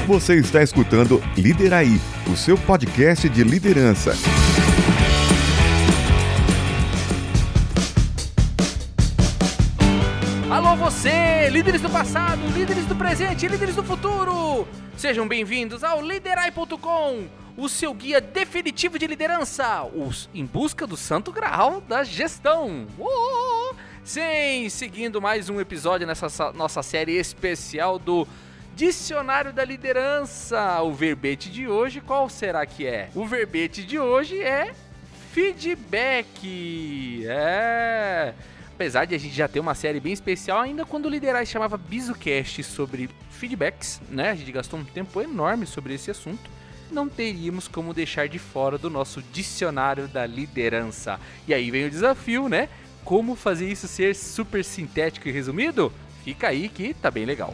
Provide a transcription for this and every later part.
Você está escutando Lideraí, o seu podcast de liderança. Alô você, líderes do passado, líderes do presente, líderes do futuro! Sejam bem-vindos ao Liderai.com, o seu guia definitivo de liderança, em busca do santo graal da gestão. Sim, seguindo mais um episódio nessa nossa série especial do Dicionário da Liderança. O verbete de hoje, qual será que é? O verbete de hoje é feedback. Apesar de a gente já ter uma série bem especial, ainda quando o Liderai chamava BizuCast sobre feedbacks, né? A gente gastou um tempo enorme sobre esse assunto. Não teríamos como deixar de fora do nosso Dicionário da Liderança. E aí vem o desafio, né? Como fazer isso ser super sintético e resumido? Fica aí que tá bem legal.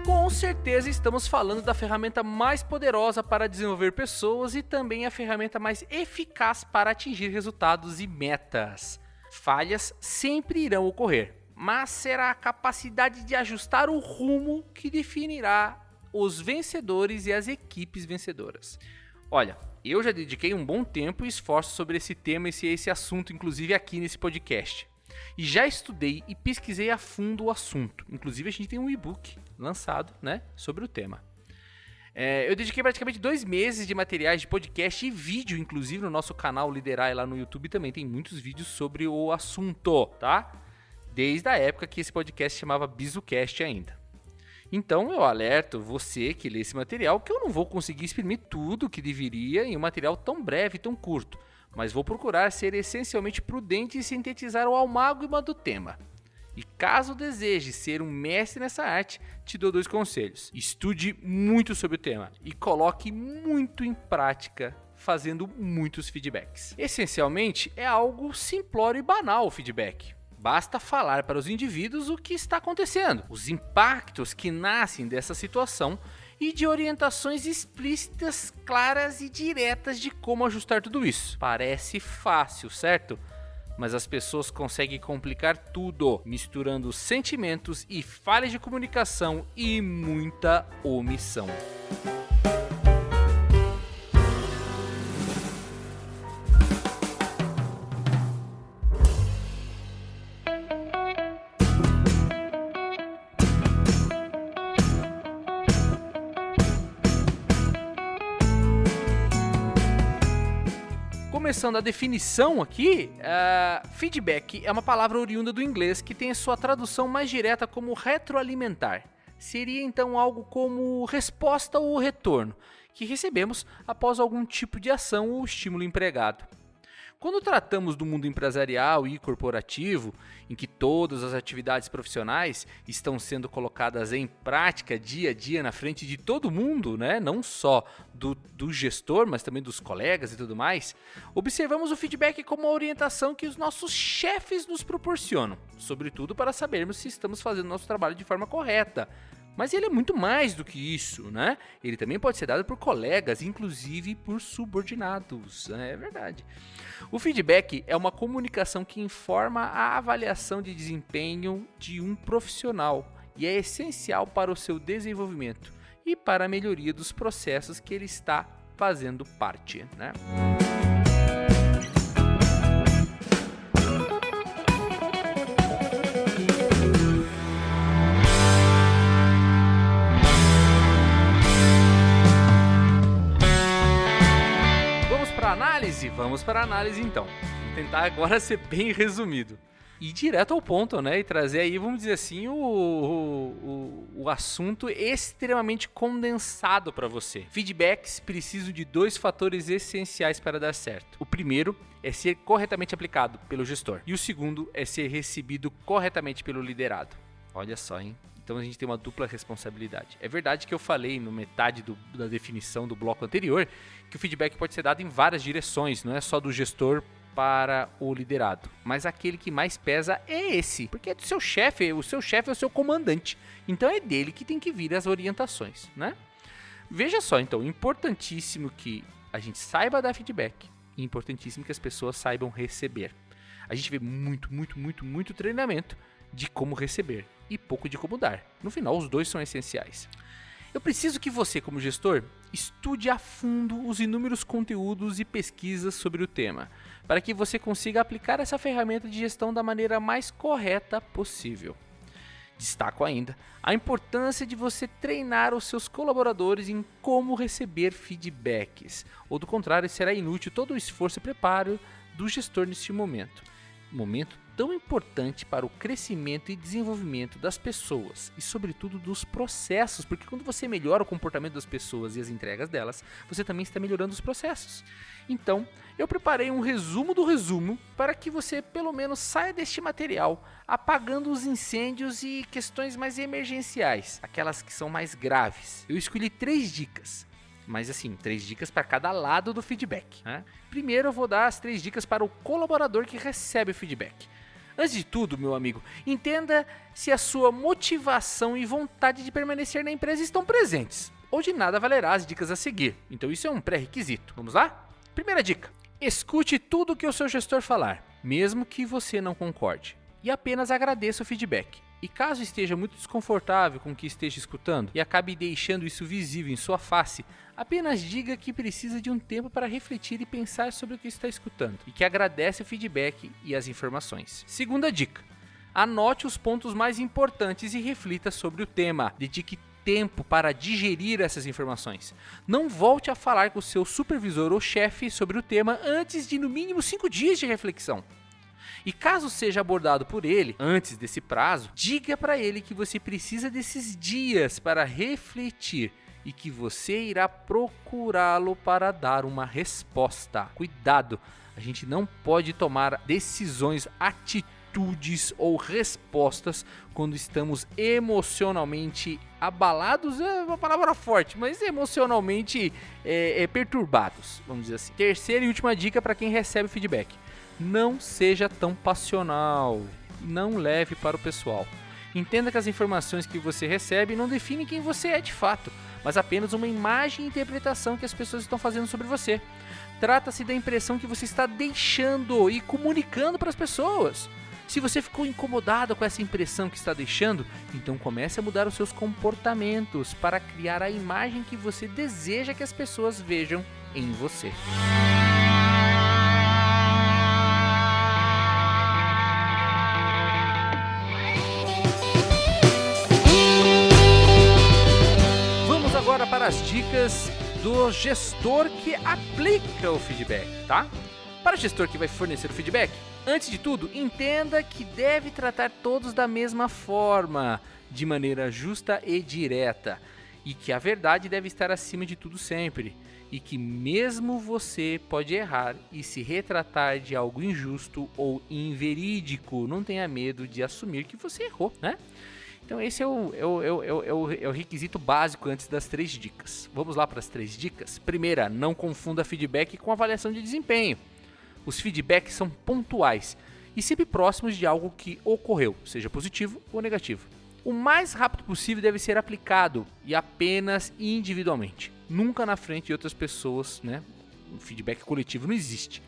Com certeza estamos falando da ferramenta mais poderosa para desenvolver pessoas e também a ferramenta mais eficaz para atingir resultados e metas. Falhas sempre irão ocorrer, mas será a capacidade de ajustar o rumo que definirá os vencedores e as equipes vencedoras. Olha, eu já dediquei um bom tempo e esforço sobre esse tema e esse assunto, inclusive aqui nesse podcast. E já estudei e pesquisei a fundo o assunto. Inclusive a gente tem um e-book lançado, né, sobre o tema. Eu dediquei praticamente 2 meses de materiais de podcast e vídeo, inclusive no nosso canal Liderai lá no YouTube também tem muitos vídeos sobre o assunto, tá? Desde a época que esse podcast chamava BizuCast ainda. Então eu alerto você que lê esse material que eu não vou conseguir exprimir tudo o que deveria em um material tão breve e tão curto, mas vou procurar ser essencialmente prudente e sintetizar o amálgama do tema. E caso deseje ser um mestre nessa arte, te dou 2 conselhos. Estude muito sobre o tema e coloque muito em prática, fazendo muitos feedbacks. Essencialmente, é algo simplório e banal o feedback. Basta falar para os indivíduos o que está acontecendo, os impactos que nascem dessa situação e de orientações explícitas, claras e diretas de como ajustar tudo isso. Parece fácil, certo? Mas as pessoas conseguem complicar tudo, misturando sentimentos e falhas de comunicação e muita omissão. Começando a definição aqui, feedback é uma palavra oriunda do inglês que tem a sua tradução mais direta como retroalimentar. Seria então algo como resposta ou retorno, que recebemos após algum tipo de ação ou estímulo empregado. Quando tratamos do mundo empresarial e corporativo, em que todas as atividades profissionais estão sendo colocadas em prática dia a dia na frente de todo mundo, né? Não só do gestor, mas também dos colegas e tudo mais, observamos o feedback como uma orientação que os nossos chefes nos proporcionam, sobretudo para sabermos se estamos fazendo nosso trabalho de forma correta. Mas ele é muito mais do que isso, né? Ele também pode ser dado por colegas, inclusive por subordinados, é verdade. O feedback é uma comunicação que informa a avaliação de desempenho de um profissional e é essencial para o seu desenvolvimento e para a melhoria dos processos que ele está fazendo parte, né? Vamos para a análise então. Vou tentar agora ser bem resumido. E direto ao ponto, né? E trazer aí, vamos dizer assim, o assunto extremamente condensado para você. Feedbacks precisam de 2 fatores essenciais para dar certo. O primeiro é ser corretamente aplicado pelo gestor. E o segundo é ser recebido corretamente pelo liderado. Olha só, hein? Então a gente tem uma dupla responsabilidade. É verdade que eu falei no metade da definição do bloco anterior que o feedback pode ser dado em várias direções, não é só do gestor para o liderado. Mas aquele que mais pesa é esse, porque é do seu chefe, o seu chefe é o seu comandante. Então é dele que tem que vir as orientações, né? Veja só, então, importantíssimo que a gente saiba dar feedback, e importantíssimo que as pessoas saibam receber. A gente vê muito treinamento de como receber e pouco de como dar. No final, os dois são essenciais. Eu preciso que você, como gestor, estude a fundo os inúmeros conteúdos e pesquisas sobre o tema, para que você consiga aplicar essa ferramenta de gestão da maneira mais correta possível. Destaco ainda a importância de você treinar os seus colaboradores em como receber feedbacks, ou do contrário, será inútil todo o esforço e preparo do gestor neste momento. Momento tão importante para o crescimento e desenvolvimento das pessoas e, sobretudo, dos processos, porque quando você melhora o comportamento das pessoas e as entregas delas, você também está melhorando os processos. Então, eu preparei um resumo do resumo para que você, pelo menos, saia deste material apagando os incêndios e questões mais emergenciais, aquelas que são mais graves. Eu escolhi 3 dicas. Mas assim, 3 dicas para cada lado do feedback, né? Primeiro eu vou dar as 3 dicas para o colaborador que recebe o feedback. Antes de tudo, meu amigo, entenda se a sua motivação e vontade de permanecer na empresa estão presentes, ou de nada valerá as dicas a seguir. Então isso é um pré-requisito. Vamos lá? Primeira dica: escute tudo que o seu gestor falar, mesmo que você não concorde, e apenas agradeça o feedback. E caso esteja muito desconfortável com o que esteja escutando e acabe deixando isso visível em sua face, apenas diga que precisa de um tempo para refletir e pensar sobre o que está escutando e que agradece o feedback e as informações. Segunda dica: anote os pontos mais importantes e reflita sobre o tema. Dedique tempo para digerir essas informações. Não volte a falar com o seu supervisor ou chefe sobre o tema antes de no mínimo 5 dias de reflexão. E caso seja abordado por ele antes desse prazo, diga para ele que você precisa desses dias para refletir e que você irá procurá-lo para dar uma resposta. Cuidado, a gente não pode tomar decisões, atitudes ou respostas quando estamos emocionalmente abalados, é uma palavra forte, mas emocionalmente perturbados, vamos dizer assim. Terceira e última dica para quem recebe feedback: não seja tão passional, não leve para o pessoal. Entenda que as informações que você recebe não definem quem você é de fato, mas apenas uma imagem e interpretação que as pessoas estão fazendo sobre você. Trata-se da impressão que você está deixando e comunicando para as pessoas. Se você ficou incomodado com essa impressão que está deixando, então comece a mudar os seus comportamentos para criar a imagem que você deseja que as pessoas vejam em você. Agora para as dicas do gestor que aplica o feedback, tá? Para o gestor que vai fornecer o feedback, antes de tudo, entenda que deve tratar todos da mesma forma, de maneira justa e direta, e que a verdade deve estar acima de tudo sempre, e que mesmo você pode errar e se retratar de algo injusto ou inverídico, não tenha medo de assumir que você errou, né? Então esse é o requisito básico antes das 3 dicas. Vamos lá para as 3 dicas. Primeira, não confunda feedback com avaliação de desempenho. Os feedbacks são pontuais e sempre próximos de algo que ocorreu, seja positivo ou negativo. O mais rápido possível deve ser aplicado e apenas individualmente, nunca na frente de outras pessoas, né? O feedback coletivo não existe.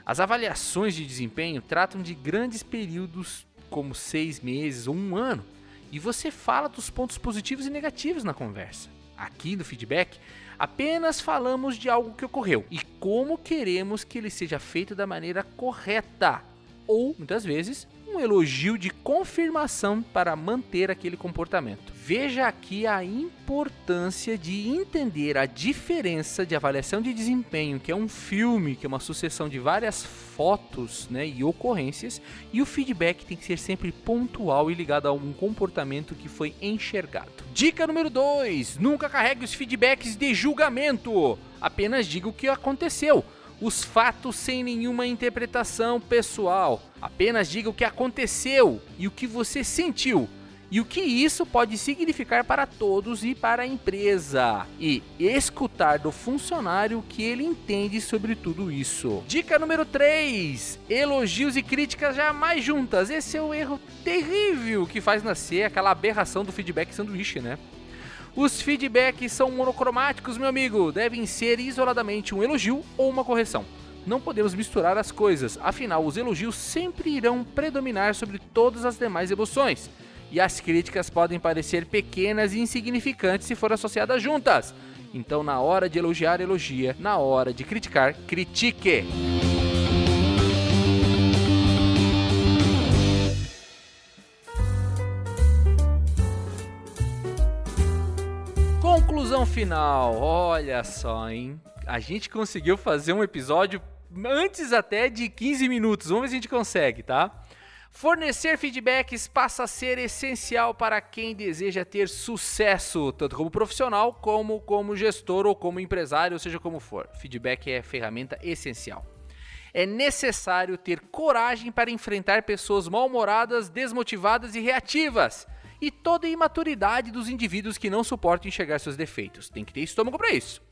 As avaliações de desempenho tratam de grandes períodos como 6 meses ou 1 ano. E você fala dos pontos positivos e negativos na conversa. Aqui no feedback, apenas falamos de algo que ocorreu e como queremos que ele seja feito da maneira correta. Ou, muitas vezes, um elogio de confirmação para manter aquele comportamento. Veja aqui a importância de entender a diferença de avaliação de desempenho, que é um filme, que é uma sucessão de várias fotos, né, e ocorrências, e o feedback tem que ser sempre pontual e ligado a algum comportamento que foi enxergado. Dica número 2: nunca carregue os feedbacks de julgamento, apenas diga o que aconteceu. Os fatos sem nenhuma interpretação pessoal. Apenas diga o que aconteceu e o que você sentiu e o que isso pode significar para todos e para a empresa. E escutar do funcionário o que ele entende sobre tudo isso. Dica número 3: elogios e críticas jamais juntas. Esse é o erro terrível que faz nascer aquela aberração do feedback sanduíche, né? Os feedbacks são monocromáticos, meu amigo. Devem ser isoladamente um elogio ou uma correção. Não podemos misturar as coisas, afinal os elogios sempre irão predominar sobre todas as demais emoções. E as críticas podem parecer pequenas e insignificantes se forem associadas juntas. Então na hora de elogiar, elogia. Na hora de criticar, critique. Conclusão final, olha só, hein? A gente conseguiu fazer um episódio antes até de 15 minutos, vamos ver se a gente consegue, tá? Fornecer feedbacks passa a ser essencial para quem deseja ter sucesso, tanto como profissional, como gestor ou como empresário, ou seja como for. Feedback é ferramenta essencial. É necessário ter coragem para enfrentar pessoas mal-humoradas, desmotivadas e reativas. E toda a imaturidade dos indivíduos que não suportam enxergar seus defeitos. Tem que ter estômago para isso.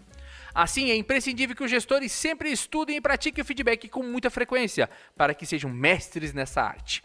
Assim, é imprescindível que os gestores sempre estudem e pratiquem o feedback com muita frequência, para que sejam mestres nessa arte.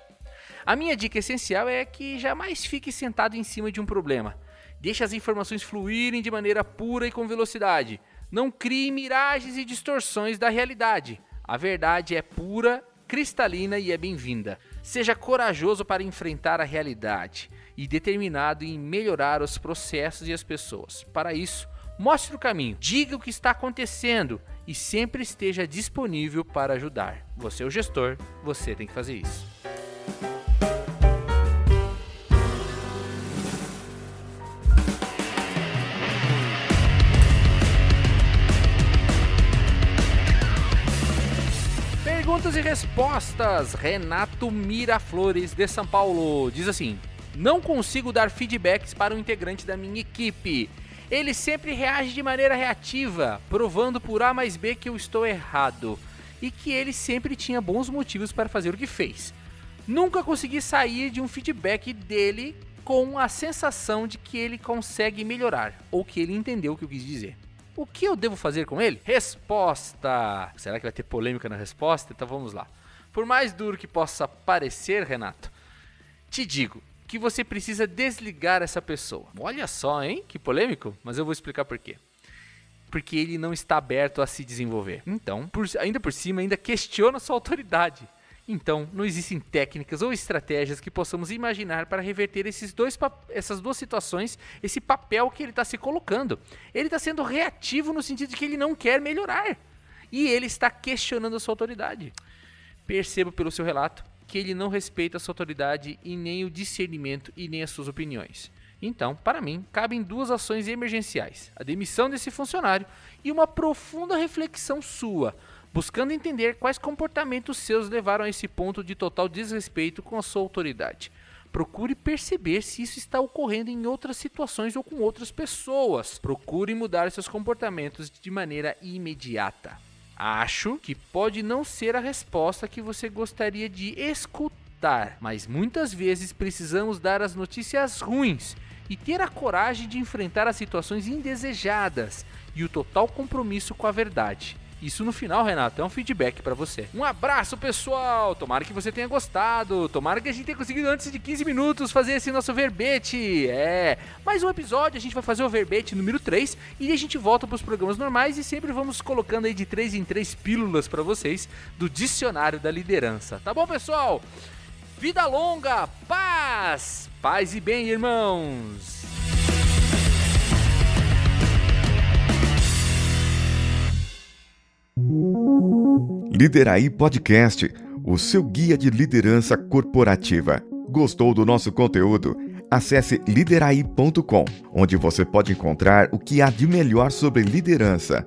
A minha dica essencial é que jamais fique sentado em cima de um problema. Deixe as informações fluírem de maneira pura e com velocidade. Não crie miragens e distorções da realidade. A verdade é pura, cristalina e é bem-vinda. Seja corajoso para enfrentar a realidade e determinado em melhorar os processos e as pessoas. Para isso, mostre o caminho, diga o que está acontecendo e sempre esteja disponível para ajudar. Você é o gestor, você tem que fazer isso. Perguntas e respostas. Renato Miraflores, de São Paulo, diz assim: não consigo dar feedbacks para um integrante da minha equipe. Ele sempre reage de maneira reativa, provando por A mais B que eu estou errado e que ele sempre tinha bons motivos para fazer o que fez. Nunca consegui sair de um feedback dele com a sensação de que ele consegue melhorar ou que ele entendeu o que eu quis dizer. O que eu devo fazer com ele? Resposta! Será que vai ter polêmica na resposta? Então vamos lá. Por mais duro que possa parecer, Renato, te digo que você precisa desligar essa pessoa. Olha só, hein? Que polêmico, mas eu vou explicar por quê. Porque ele não está aberto a se desenvolver. Então, ainda por cima, ainda questiona sua autoridade. Então, não existem técnicas ou estratégias que possamos imaginar para reverter essas duas situações, esse papel que ele está se colocando. Ele está sendo reativo no sentido de que ele não quer melhorar. E ele está questionando a sua autoridade. Percebo pelo seu relato que ele não respeita a sua autoridade e nem o discernimento e nem as suas opiniões. Então, para mim, cabem duas ações emergenciais: a demissão desse funcionário e uma profunda reflexão sua, buscando entender quais comportamentos seus levaram a esse ponto de total desrespeito com a sua autoridade. Procure perceber se isso está ocorrendo em outras situações ou com outras pessoas. Procure mudar seus comportamentos de maneira imediata. Acho que pode não ser a resposta que você gostaria de escutar, mas muitas vezes precisamos dar as notícias ruins e ter a coragem de enfrentar as situações indesejadas e o total compromisso com a verdade. Isso no final, Renato, é um feedback pra você. Um abraço, pessoal! Tomara que você tenha gostado. Tomara que a gente tenha conseguido antes de 15 minutos fazer esse nosso verbete. Mais um episódio, a gente vai fazer o verbete número 3 e a gente volta pros programas normais e sempre vamos colocando aí de 3 em 3 pílulas pra vocês do Dicionário da Liderança. Tá bom, pessoal? Vida longa, paz! Paz e bem, irmãos! Lideraí Podcast, o seu guia de liderança corporativa. Gostou do nosso conteúdo? Acesse lideraí.com, onde você pode encontrar o que há de melhor sobre liderança.